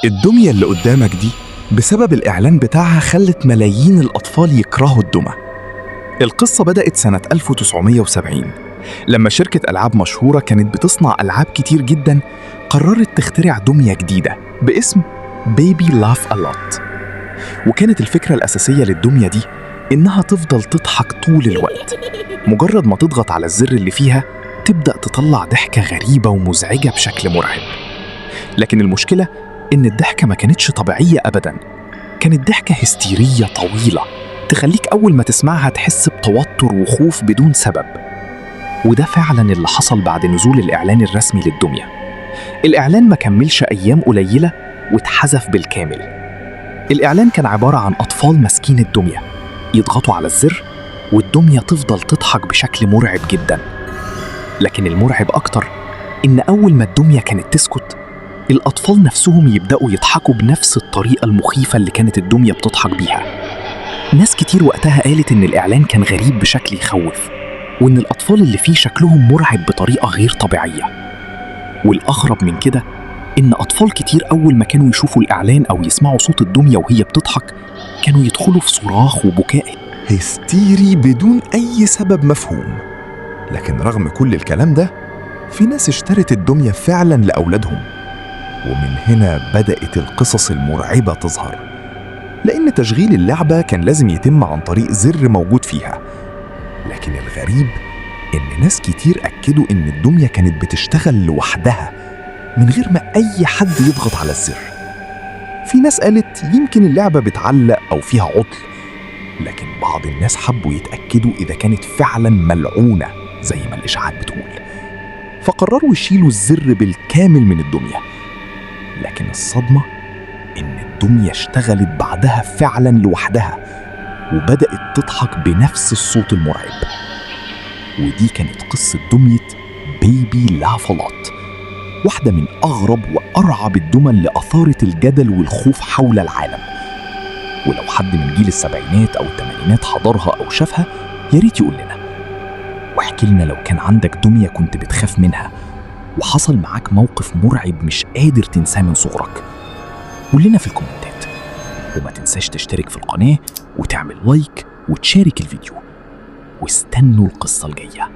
الدمية اللي قدامك دي بسبب الإعلان بتاعها خلت ملايين الأطفال يكرهوا الدمى. القصة بدأت سنة 1970 لما شركة ألعاب مشهورة كانت بتصنع ألعاب كتير جدا قررت تخترع دمية جديدة باسم بيبي لاف ألوت. وكانت الفكرة الأساسية للدمية دي إنها تفضل تضحك طول الوقت، مجرد ما تضغط على الزر اللي فيها تبدأ تطلع ضحكة غريبة ومزعجة بشكل مرعب. لكن المشكلة إن الضحكة ما كانتش طبيعية أبداً، كانت ضحكة هستيرية طويلة تخليك أول ما تسمعها تحس بتوتر وخوف بدون سبب. وده فعلاً اللي حصل بعد نزول الإعلان الرسمي للدمية. الإعلان ما كملش أيام قليلة واتحذف بالكامل. الإعلان كان عبارة عن أطفال ماسكين الدمية يضغطوا على الزر والدمية تفضل تضحك بشكل مرعب جداً. لكن المرعب أكتر إن أول ما الدمية كانت تسكت الأطفال نفسهم يبدأوا يضحكوا بنفس الطريقة المخيفة اللي كانت الدمية بتضحك بيها. ناس كتير وقتها قالت إن الإعلان كان غريب بشكل يخوف، وإن الأطفال اللي فيه شكلهم مرعب بطريقة غير طبيعية. والأغرب من كده إن أطفال كتير أول ما كانوا يشوفوا الإعلان أو يسمعوا صوت الدمية وهي بتضحك كانوا يدخلوا في صراخ وبكاء هستيري بدون أي سبب مفهوم. لكن رغم كل الكلام ده في ناس اشترت الدمية فعلا لأولادهم، ومن هنا بدأت القصص المرعبة تظهر. لأن تشغيل اللعبة كان لازم يتم عن طريق زر موجود فيها. لكن الغريب إن ناس كتير أكدوا إن الدمية كانت بتشتغل لوحدها من غير ما أي حد يضغط على الزر. في ناس قالت يمكن اللعبة بتعلق أو فيها عطل، لكن بعض الناس حبوا يتأكدوا إذا كانت فعلا ملعونة زي ما الإشاعات بتقول، فقرروا يشيلوا الزر بالكامل من الدمية. لكن الصدمة إن الدمية اشتغلت بعدها فعلاً لوحدها وبدأت تضحك بنفس الصوت المرعب. ودي كانت قصة دمية بيبي لاف ألوت، واحدة من أغرب وأرعب الدمى اللي أثارت الجدل والخوف حول العالم. ولو حد من جيل السبعينات أو الثمانينات حضرها أو شافها ياريت يقول لنا، واحكي لنا لو كان عندك دمية كنت بتخاف منها وحصل معاك موقف مرعب مش قادر تنساه من صغرك. قولنا في الكومنتات، وما تنساش تشترك في القناة وتعمل لايك وتشارك الفيديو، واستنوا القصة الجاية.